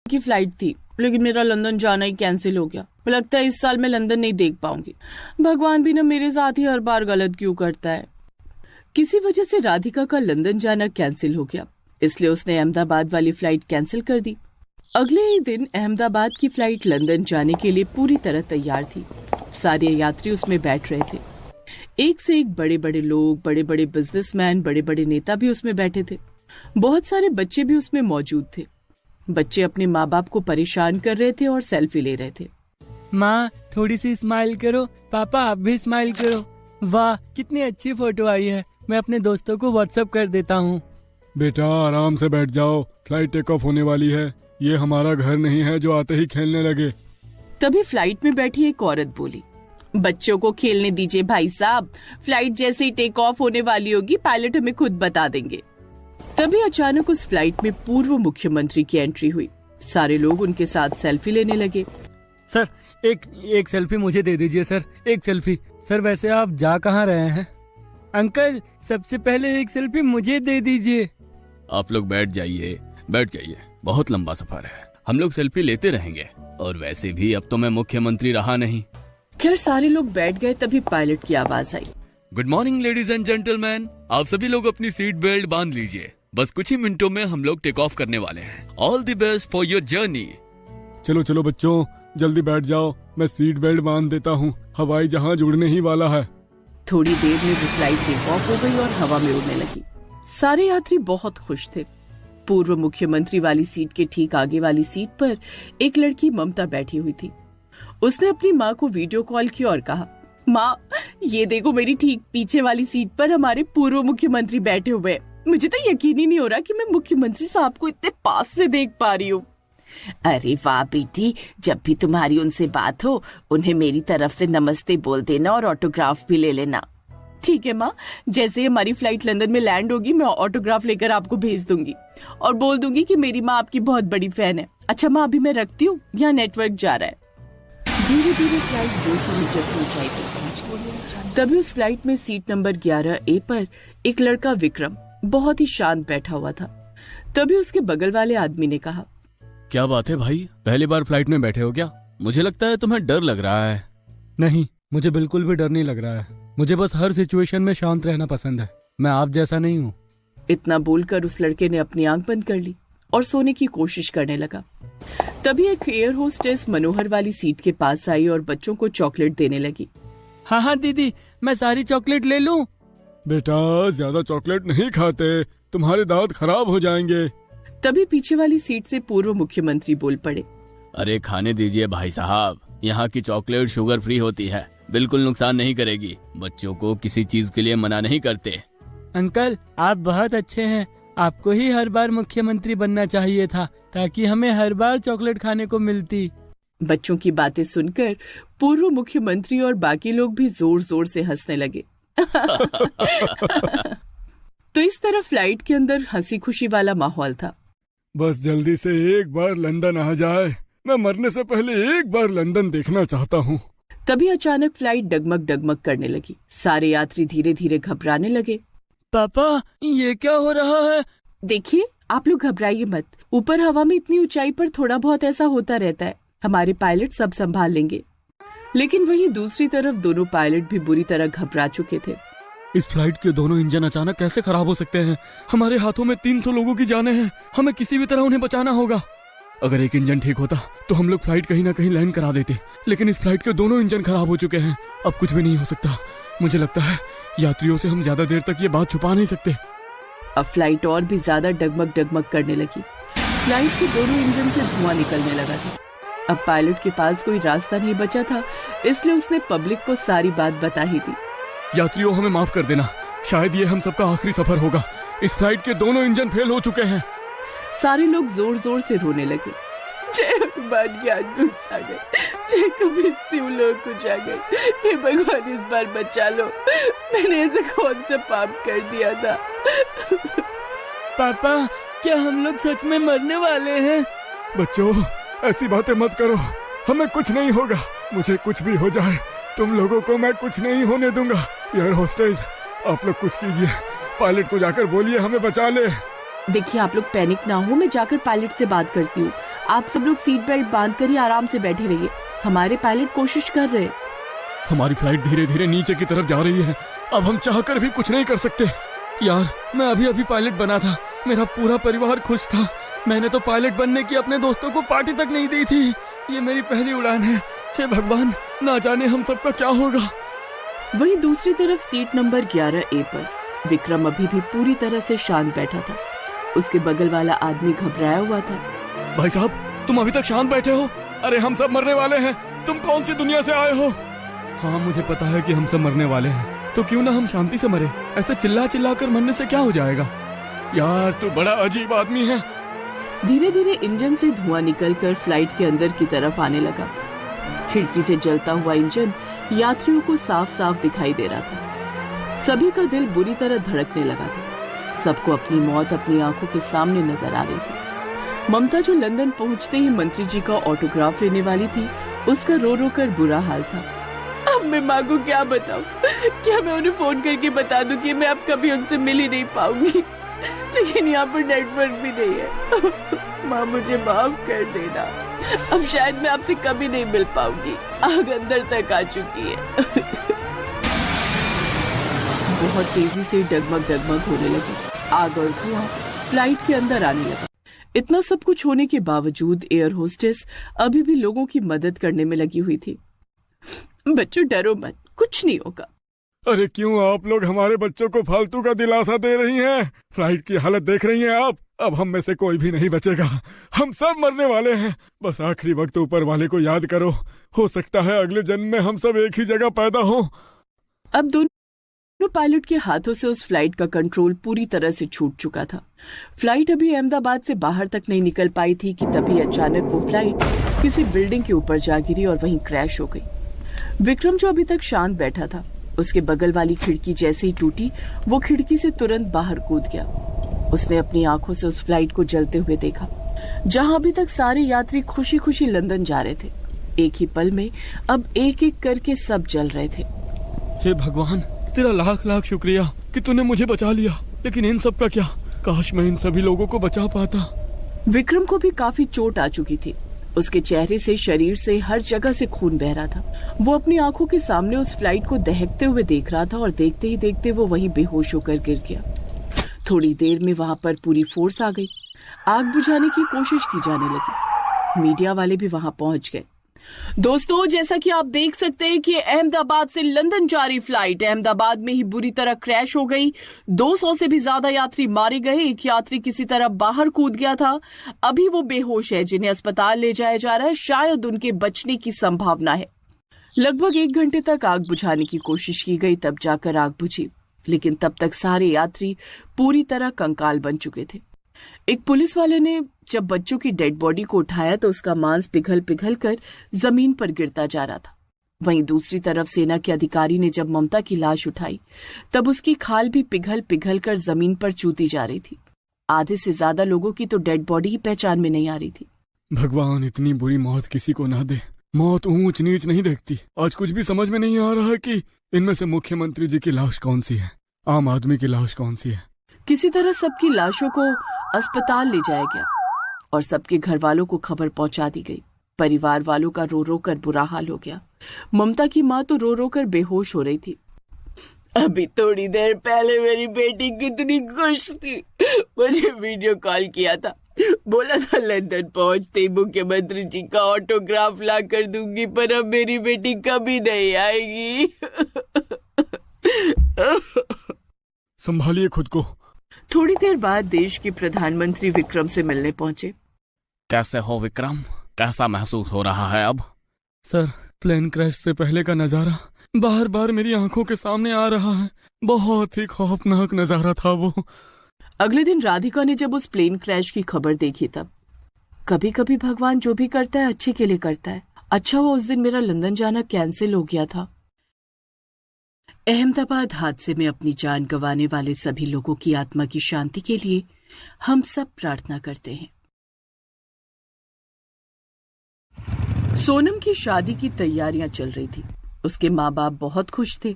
की फ्लाइट थी, लेकिन मेरा लंदन जाना ही कैंसिल हो गया। लगता है इस साल मैं लंदन नहीं देख पाऊंगी। भगवान भी ना मेरे साथ ही हर बार गलत क्यों करता है। किसी वजह से राधिका का लंदन जाना कैंसिल हो गया, इसलिए उसने अहमदाबाद वाली फ्लाइट कैंसिल कर दी। अगले ही दिन अहमदाबाद की फ्लाइट लंदन जाने के लिए पूरी तरह तैयार थी। सारे यात्री उसमें बैठ रहे थे। एक से एक बड़े बड़े लोग, बड़े बड़े बिजनेसमैन, बड़े बड़े नेता भी उसमें बैठे थे। बहुत सारे बच्चे भी उसमें मौजूद थे। बच्चे अपने माँ बाप को परेशान कर रहे थे और सेल्फी ले रहे थे। माँ थोड़ी सी स्माइल करो, पापा आप भी स्माइल करो। वाह कितनी अच्छी फोटो आई है, मैं अपने दोस्तों को व्हाट्सएप कर देता हूँ। बेटा आराम से बैठ जाओ, फ्लाइट टेक ऑफ होने वाली है। ये हमारा घर नहीं है जो आते ही खेलने लगे। तभी फ्लाइट में बैठी एक औरत बोली, बच्चों को खेलने दीजिए भाई साहब, फ्लाइट जैसे ही टेक ऑफ होने वाली होगी पायलट हमें खुद बता देंगे। तभी अचानक उस फ्लाइट में पूर्व मुख्यमंत्री की एंट्री हुई। सारे लोग उनके साथ सेल्फी लेने लगे। सर एक सेल्फी मुझे दे दीजिए सर, एक सेल्फी। सर वैसे आप जा कहाँ रहे हैं? अंकल सबसे पहले एक सेल्फी मुझे दे दीजिए। आप लोग बैठ जाइए, बहुत लंबा सफर है, हम लोग सेल्फी लेते रहेंगे। और वैसे भी अब तो मैं मुख्यमंत्री रहा नहीं। खैर सारे लोग बैठ गए। तभी पायलट की आवाज आई, good morning ladies and gentleman, आप सभी लोग अपनी सीट बेल्ट बांध लीजिए, बस कुछ ही मिनटों में हम लोग टेक ऑफ करने वाले हैं। All the best for your journey. चलो चलो बच्चों जल्दी बैठ जाओ, मैं सीट बेल्ट बांध देता हूँ, हवाई जहाज उड़ने ही वाला है। थोड़ी देर में वो फ्लाइट टेक ऑफ हो गई और हवा में उड़ने लगी। सारे यात्री बहुत खुश थे। पूर्व मुख्यमंत्री वाली सीट के ठीक आगे वाली सीट पर एक लड़की ममता बैठी हुई थी। उसने अपनी माँ को वीडियो कॉल की और कहा, माँ ये देखो मेरी ठीक पीछे वाली सीट पर हमारे पूर्व मुख्यमंत्री बैठे हुए हैं। मुझे तो यकीन ही नहीं हो रहा कि मैं मुख्यमंत्री साहब को इतने पास से देख पा रही हूँ। अरे वाह बेटी, जब भी तुम्हारी उनसे बात हो उन्हें मेरी तरफ से नमस्ते बोल देना और ऑटोग्राफ भी ले लेना। ठीक है माँ, जैसे हमारी फ्लाइट लंदन में लैंड होगी मैं ऑटोग्राफ लेकर आपको भेज दूंगी और बोल दूंगी कि मेरी माँ आपकी बहुत बड़ी फैन है। अच्छा माँ अभी मैं रखती हूँ, यहाँ नेटवर्क जा रहा है। धीरे धीरे फ्लाइट 200 मीटर की ऊंचाई पर पहुंची। तभी उस फ्लाइट में सीट नंबर 11A पर एक लड़का विक्रम बहुत ही शांत बैठा हुआ था। तभी उसके बगल वाले आदमी ने कहा, क्या बात है भाई, पहली बार फ्लाइट में बैठे हो क्या? मुझे लगता है तुम्हें डर लग रहा है। नहीं, मुझे बिल्कुल भी डर नहीं लग रहा है। मुझे बस हर सिचुएशन में शांत रहना पसंद है। मैं आप जैसा नहीं हूँ। इतना बोलकर उस लड़के ने अपनी आंख बंद कर ली और सोने की कोशिश करने लगा। तभी एक एयर होस्टेस मनोहर वाली सीट के पास आई और बच्चों को चॉकलेट देने लगी। हाँ हाँ दीदी, मैं सारी चॉकलेट ले लूं? बेटा ज्यादा चॉकलेट नहीं खाते, तुम्हारे दांत खराब हो जाएंगे। तभी पीछे वाली सीट से पूर्व मुख्यमंत्री बोल पड़े, अरे खाने दीजिए भाई साहब, यहाँ की चॉकलेट शुगर फ्री होती है, बिल्कुल नुकसान नहीं करेगी। बच्चों को किसी चीज के लिए मना नहीं करते। अंकल आप बहुत अच्छे हैं, आपको ही हर बार मुख्यमंत्री बनना चाहिए था ताकि हमें हर बार चॉकलेट खाने को मिलती। बच्चों की बातें सुनकर पूर्व मुख्यमंत्री और बाकी लोग भी जोर जोर से हंसने लगे। तो इस तरह फ्लाइट के अंदर हंसी खुशी वाला माहौल था। बस जल्दी से एक बार लंदन आ जाए, मैं मरने से पहले एक बार लंदन देखना चाहता हूँ। तभी अचानक फ्लाइट डगमग डगमग करने लगी। सारे यात्री धीरे धीरे घबराने लगे। पापा ये क्या हो रहा है? देखिए आप लोग घबराइए मत, ऊपर हवा में इतनी ऊंचाई पर थोड़ा बहुत ऐसा होता रहता है, हमारे पायलट सब संभाल लेंगे। लेकिन वहीं दूसरी तरफ दोनों पायलट भी बुरी तरह घबरा चुके थे। इस फ्लाइट के दोनों इंजन अचानक कैसे खराब हो सकते हैं? हमारे हाथों में 300 लोगों की जानें हैं, हमें किसी भी तरह उन्हें बचाना होगा। अगर एक इंजन ठीक होता तो हम लोग फ्लाइट कहीं ना कहीं लैंड करा देते, लेकिन इस फ्लाइट के दोनों इंजन खराब हो चुके हैं, अब कुछ भी नहीं हो सकता। मुझे लगता है यात्रियों से हम ज्यादा देर तक ये बात छुपा नहीं सकते। अब फ्लाइट और भी ज्यादा डगमग डगमग करने लगी। फ्लाइट के दोनों इंजन से धुआं निकलने लगा था। अब पायलट के पास कोई रास्ता नहीं बचा था, इसलिए उसने पब्लिक को सारी बात बता ही दी। यात्रियों हमें माफ कर देना, शायद ये हम सबका आखिरी सफर होगा। इस फ्लाइट के दोनों इंजन फेल हो चुके हैं। सारे लोग जोर जोर से रोने लगे। जय हनुमान ज्ञान गुण सागर, जय कबीर सिंह लोक उजागर, हे भगवान इस बार बचा लो, मैंने ऐसा कौन सा पाप कर दिया था। पापा क्या हम लोग सच में मरने वाले हैं? बच्चों ऐसी बातें मत करो, हमें कुछ नहीं होगा। मुझे कुछ भी हो जाए तुम लोगों को मैं कुछ नहीं होने दूंगा। एयर होस्टेस आप लोग कुछ कीजिए, पायलट को जाकर बोलिए हमें बचा ले। देखिए आप लोग पैनिक ना हो, मैं जाकर पायलट से बात करती हूँ, आप सब लोग सीट बेल्ट बांध कर ही आराम से बैठे रहिए, हमारे पायलट कोशिश कर रहे हैं। हमारी फ्लाइट धीरे धीरे नीचे की तरफ जा रही है, अब हम चाहकर भी कुछ नहीं कर सकते। यार, मैं अभी अभी पायलट बना था, मेरा पूरा परिवार खुश था। मैंने तो पायलट बनने की अपने दोस्तों को पार्टी तक नहीं दी थी। ये मेरी पहली उड़ान है। हे भगवान, ना जाने हम सबका क्या होगा। वहीं दूसरी तरफ सीट नंबर 11A पर विक्रम अभी भी पूरी तरह से शांत बैठा था। उसके बगल वाला आदमी घबराया हुआ था। भाई साहब, तुम अभी तक शांत बैठे हो? अरे हम सब मरने वाले हैं, तुम कौन सी दुनिया से आए हो? हाँ, मुझे पता है कि हम सब मरने वाले हैं, तो क्यों ना हम शांति से मरे। ऐसे चिल्ला चिल्ला कर मरने से क्या हो जाएगा? यार, तू बड़ा अजीब आदमी है। धीरे धीरे इंजन से धुआं निकलकर फ्लाइट के अंदर की तरफ आने लगा। खिड़की से जलता हुआ इंजन यात्रियों को साफ साफ दिखाई दे रहा था। सभी का दिल बुरी तरह धड़कने लगा था। सबको अपनी मौत अपनी आंखों के सामने नजर आ रही थी। ममता, जो लंदन पहुंचते ही मंत्री जी का ऑटोग्राफ लेने वाली थी, उसका रो रो कर बुरा हाल था। अब मैं माँ को क्या बताऊं? क्या मैं उन्हें फोन करके बता दूं कि मैं अब कभी उनसे मिल ही नहीं पाऊंगी? लेकिन यहाँ पर नेटवर्क भी नहीं है। माँ, मुझे माफ कर देना, अब शायद मैं आपसे कभी नहीं मिल पाऊंगी। आग अंदर तक आ चुकी है। बहुत तेजी से डगमग होने लगी। आग और धुआं फ्लाइट के अंदर आने लगा। इतना सब कुछ होने के बावजूद एयर होस्टेस अभी भी लोगों की मदद करने में लगी हुई थी। बच्चों, डरो मत, कुछ नहीं होगा। अरे क्यों आप लोग हमारे बच्चों को फालतू का दिलासा दे रही हैं? फ्लाइट की हालत देख रही हैं आप? अब हम में से कोई भी नहीं बचेगा, हम सब मरने वाले हैं। बस आखिरी वक्त ऊपर वाले को याद करो, हो सकता है अगले जन्म में हम सब एक ही जगह पैदा हों। अब दोनों पायलट के हाथों से उस फ्लाइट का कंट्रोल पूरी तरह से छूट चुका था। फ्लाइट अभी अहमदाबाद से बाहर तक नहीं निकल पाई थी कि तभी अचानक वो फ्लाइट किसी बिल्डिंग के ऊपर जा गिरी और वहीं क्रैश हो गई। विक्रम, जो अभी तक शांत बैठा था, उसके बगल वाली खिड़की जैसे ही टूटी, वो खिड़की से तुरंत बाहर कूद गया। उसने अपनी आंखों से उस फ्लाइट को जलते हुए देखा, जहां अभी तक सारे यात्री खुशी खुशी लंदन जा रहे थे। एक ही पल में अब एक एक करके सब जल रहे थे। हे भगवान, तेरा लाख लाख शुक्रिया कि तूने मुझे बचा लिया। लेकिन इन सब का क्या? काश मैं इन सभी लोगों को बचा पाता। विक्रम को भी काफी चोट आ चुकी थी। उसके चेहरे से, शरीर से, हर जगह से खून बह रहा था। वो अपनी आंखों के सामने उस फ्लाइट को दहकते हुए देख रहा था और देखते ही देखते वो वहीं बेहोश होकर गिर गया। थोड़ी देर में वहां पर पूरी फोर्स आ गई। आग बुझाने की कोशिश की जाने लगी। मीडिया वाले भी वहां पहुंच गए। दोस्तों, जैसा कि आप देख सकते हैं कि अहमदाबाद से लंदन जा रही फ्लाइट अहमदाबाद में ही बुरी तरह क्रैश हो गई। 200 से भी ज्यादा यात्री मारे गए। एक यात्री किसी तरह बाहर कूद गया था। अभी वो बेहोश है, जिन्हें अस्पताल ले जाया जा रहा है। शायद उनके बचने की संभावना है। लगभग 1 घंटे तक आग बुझाने की कोशिश की गई, तब जाकर आग बुझी। लेकिन तब तक सारे यात्री पूरी तरह कंकाल बन चुके थे। एक पुलिस वाले ने जब बच्चों की डेड बॉडी को उठाया तो उसका मांस पिघल पिघल कर जमीन पर गिरता जा रहा था। वहीं दूसरी तरफ सेना के अधिकारी ने जब ममता की लाश उठाई, तब उसकी खाल भी पिघल पिघल कर जमीन पर चूती जा रही थी। आधे से ज्यादा लोगों की तो डेड बॉडी ही पहचान में नहीं आ रही थी। भगवान, इतनी बुरी मौत किसी को ना दे। मौत ऊंच नीच नहीं देखती। आज कुछ भी समझ में नहीं आ रहा है कि इनमें से मुख्यमंत्री जी की लाश कौन सी है, आम आदमी की लाश कौन सी है। किसी तरह सबकी लाशों को अस्पताल ले जाया गया और सबके घर वालों को खबर पहुंचा दी गई। परिवार वालों का रो रो कर बुरा हाल हो गया। ममता की माँ तो रो रो कर बेहोश हो रही थी। अभी थोड़ी देर पहले मेरी बेटी कितनी खुश थी, मुझे वीडियो कॉल किया था, बोला था लंदन पहुंचते ही मुख्यमंत्री जी का ऑटोग्राफ ला कर दूंगी, पर अब मेरी बेटी कभी नहीं आएगी। संभालिए खुद को। थोड़ी देर बाद देश के प्रधानमंत्री विक्रम से मिलने पहुंचे। कैसे हो विक्रम? कैसा महसूस हो रहा है अब? सर, प्लेन क्रैश से पहले का नजारा बार बार मेरी आंखों के सामने आ रहा है। बहुत ही खौफनाक नजारा था वो। अगले दिन राधिका ने जब उस प्लेन क्रैश की खबर देखी, तब कभी कभी भगवान जो भी करता है अच्छे के लिए करता है। अच्छा हुआ उस दिन मेरा लंदन जाना कैंसिल हो गया था। अहमदाबाद हादसे में अपनी जान गंवाने वाले सभी लोगों की आत्मा की शांति के लिए हम सब प्रार्थना करते हैं। सोनम की शादी की तैयारियां चल रही थी। उसके माँ बाप बहुत खुश थे।